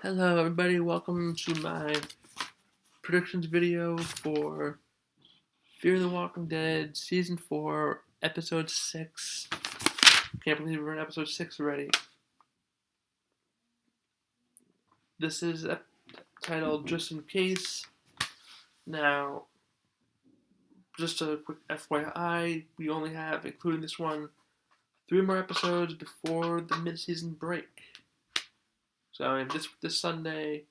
Hello everybody, welcome to my predictions video for Fear the Walking Dead Season 4, Episode 6. Can't believe we're in Episode 6 already. This is titled Just In Case. Now, just a quick FYI, we only have, including this one, 3 more episodes before the mid-season break. So this Sunday,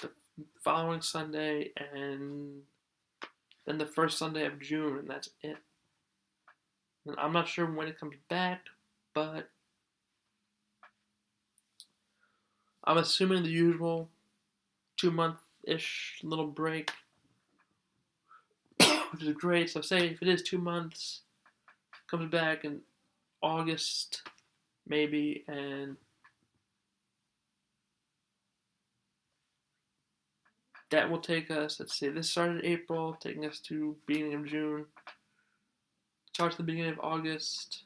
the following Sunday, and then the first Sunday of June, and that's it. And I'm not sure when it comes back, but I'm assuming the usual 2-month-ish little break, which is great. So say if it is 2 months, comes back in August, maybe, and that will take us, let's see, this started April, taking us to beginning of June, starts at the beginning of August,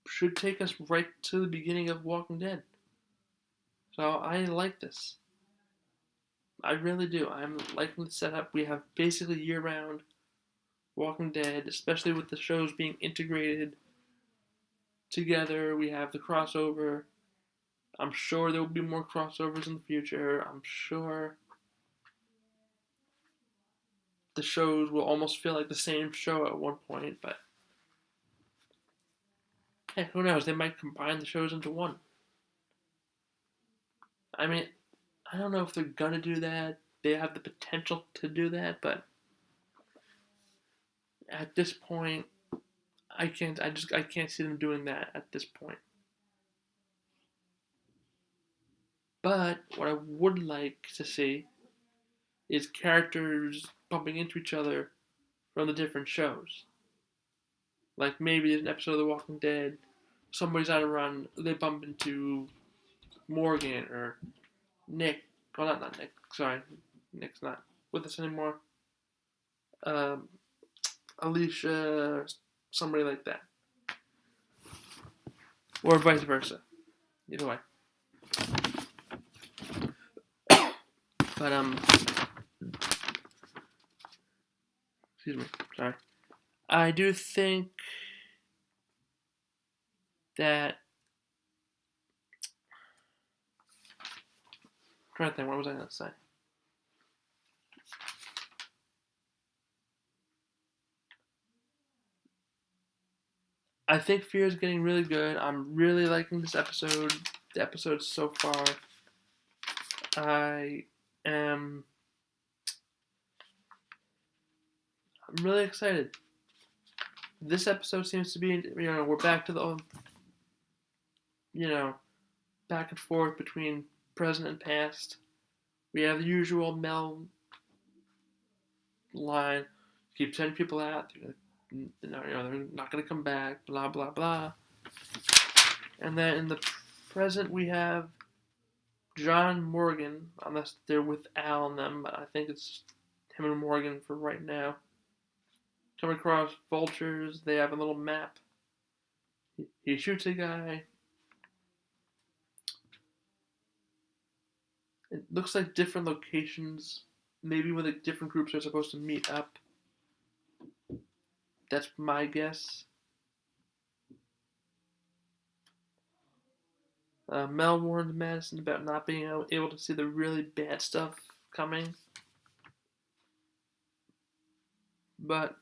should take us right to the beginning of Walking Dead. So I like this. I really do. I'm liking the setup. We have basically year-round Walking Dead, especially with the shows being integrated together. We have the crossover. I'm sure there will be more crossovers in the future. I'm sure the shows will almost feel like the same show at one point, but hey, who knows? They might combine the shows into one. I mean, I don't know if they're gonna do that. They have the potential to do that, but at this point, I can't. I can't see them doing that at this point. But what I would like to see is characters bumping into each other from the different shows. Like maybe there's an episode of The Walking Dead, somebody's on a run, they bump into Morgan or Nick. Well, not Nick. Sorry, Nick's not with us anymore. Um, Alicia, somebody like that, or vice versa. Either way. But excuse me. Sorry. I do think that. I'm trying to think. What was I going to say? I think Fear is getting really good. I'm really liking this episode. The episodes so far. I am. I'm really excited. This episode seems to be, we're back to the, back and forth between present and past. We have the usual Mel line, keep sending people out. They're not going to come back. Blah blah blah. And then in the present, we have John Morgan, unless they're with Al and them, but I think it's him and Morgan for right now. Come across vultures. They have a little map. He shoots a guy. It looks like different locations, maybe where the different groups are supposed to meet up. That's my guess. Mel warned Madison about not being able to see the really bad stuff coming. But,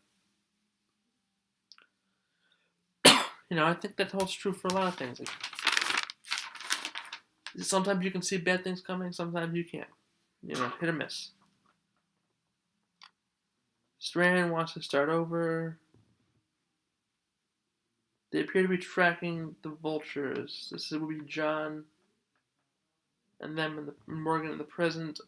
I think that holds true for a lot of things. Like, sometimes you can see bad things coming, sometimes you can't. Hit or miss. Strand wants to start over. They appear to be tracking the vultures. This will be John and them and Morgan in the present.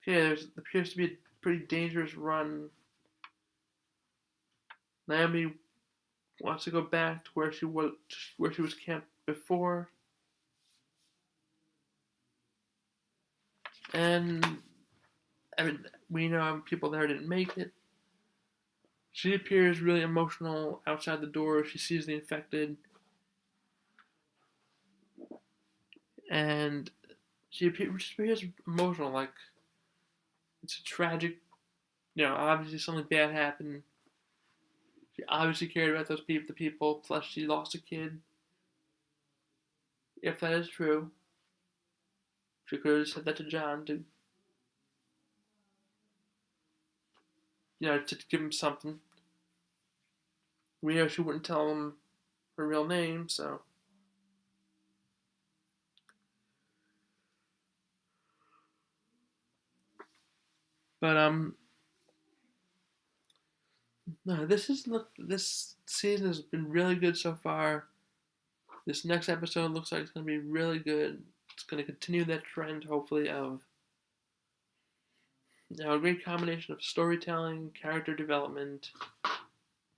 Okay, there appears to be a pretty dangerous run. Naomi wants to go back to where she was camped before. And we know people there didn't make it. She appears really emotional outside the door. She sees the infected, and she appears emotional, like it's a tragic. Obviously something bad happened. She obviously cared about the people. Plus, she lost a kid. If that is true, she could have said that to John to give him something. We know she wouldn't tell him her real name, so. But no, this season has been really good so far. This next episode looks like it's going to be really good. It's going to continue that trend, hopefully, of a great combination of storytelling, character development,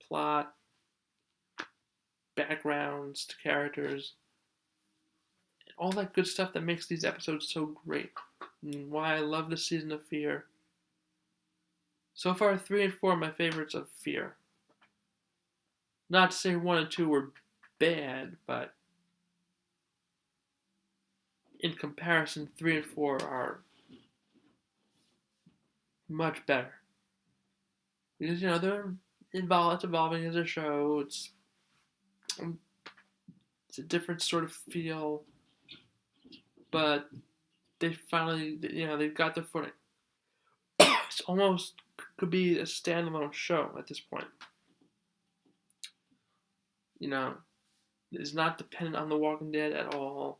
plot, backgrounds to characters, and all that good stuff that makes these episodes so great. And why I love this season of Fear. So far, 3 and 4 are my favorites of Fear. Not to say 1 and 2 were bad, but in comparison, 3 and 4 are much better. Because, they're it's evolving as a show. It's a different sort of feel, but they finally, they've got their footing. It's almost could be a standalone show at this point. It's not dependent on The Walking Dead at all.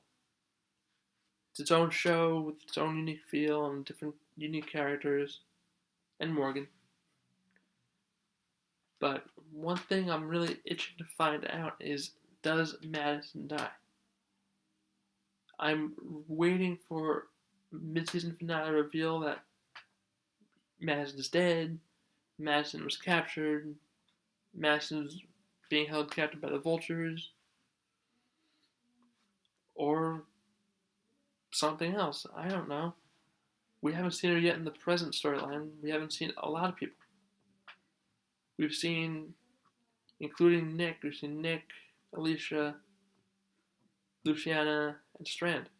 It's its own show with its own unique feel and different unique characters, and Morgan. But one thing I'm really itching to find out is, does Madison die? I'm waiting for mid-season finale reveal that Madison is dead, Madison was captured, Madison's being held captive by the vultures, or something else. I don't know. We haven't seen her yet in the present storyline. We haven't seen a lot of people. We've seen, including Nick, Alicia, Luciana, and Strand.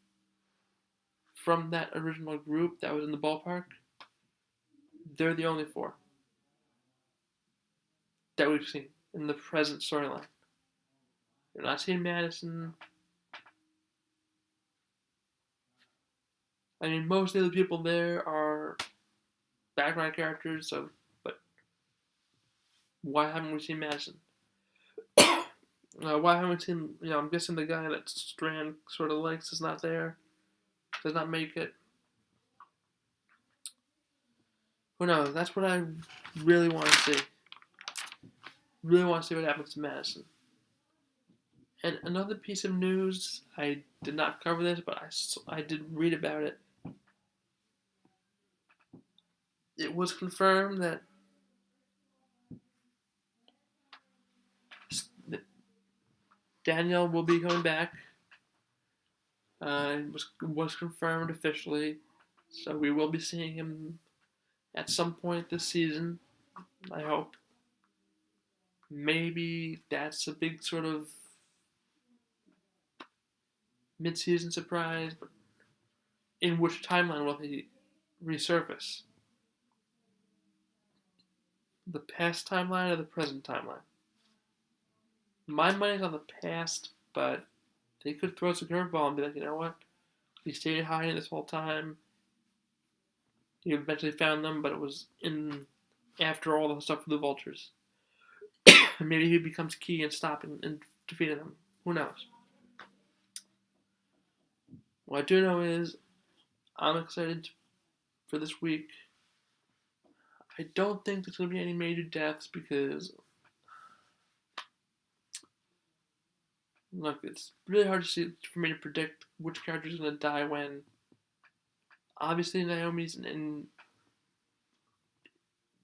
From that original group that was in the ballpark, they're the only 4 that we've seen in the present storyline. We're not seeing Madison. I mean, most of the people there are background characters, but why haven't we seen Madison? Why haven't we seen, I'm guessing the guy that Strand sort of likes is not there, does not make it. Who knows? That's what I really want to see. Really want to see what happens to Madison. And another piece of news, I did not cover this, but I did read about it. It was confirmed that Daniel will be coming back. It was confirmed officially, so we will be seeing him at some point this season, I hope. Maybe that's a big sort of mid-season surprise, but in which timeline will he resurface? The past timeline or the present timeline? My money's on the past, but they could throw us a curveball and be like, you know what? He stayed hiding this whole time. He eventually found them, but it was after all the stuff with the vultures. Maybe he becomes key in stopping and defeating them. Who knows? What I do know is I'm excited for this week. I don't think there's going to be any major deaths because, look, it's really hard for me to predict which character is going to die when. Obviously, Naomi's in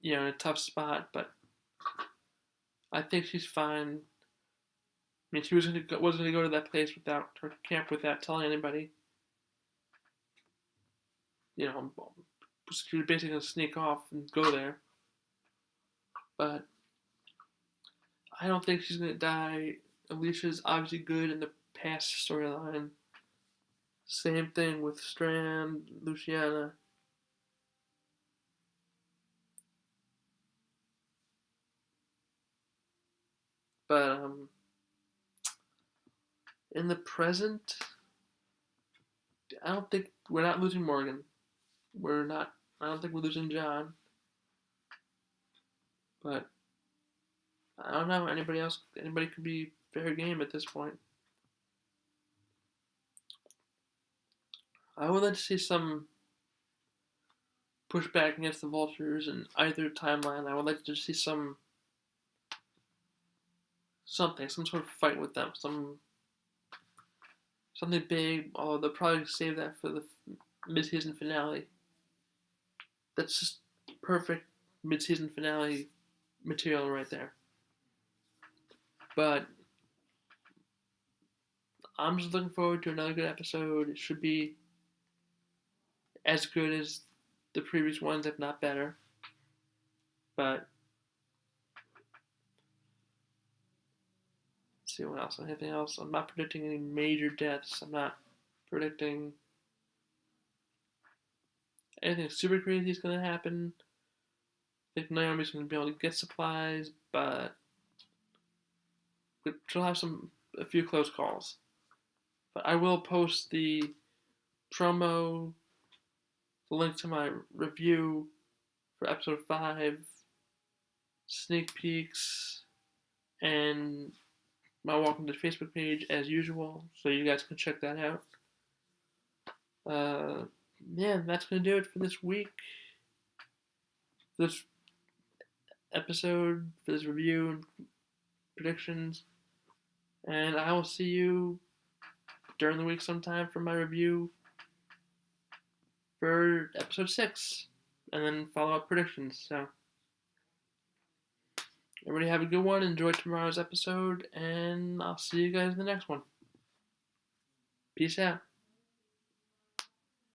a tough spot, but I think she's fine. I mean, she wasn't going to go to that place without her camp without telling anybody. She was basically going to sneak off and go there. But I don't think she's gonna die. Alicia's obviously good in the past storyline. Same thing with Strand, Luciana. But in the present, I don't think we're not losing Morgan. We're not. I don't think we're losing John. But I don't know. Anybody else? Anybody could be fair game at this point. I would like to see some pushback against the Vultures in either timeline. I would like to see some something, some sort of fight with them, something big. Although they'll probably save that for the mid-season finale. That's just perfect mid-season finale material right there. But I'm just looking forward to another good episode. It should be as good as the previous ones, if not better. But let's see what else. Anything else? I'm not predicting any major deaths. I'm not predicting anything super crazy is going to happen. I think Naomi's going to be able to get supplies, but she'll have a few close calls. But I will post the promo, the link to my review for episode 5, sneak peeks, and my Welcome to Facebook page as usual, so you guys can check that out. Yeah, that's going to do it for this week. This episode, for this review and predictions. And I will see you during the week sometime for my review for episode 6. And then follow up predictions. So, everybody have a good one. Enjoy tomorrow's episode. And I'll see you guys in the next one. Peace out.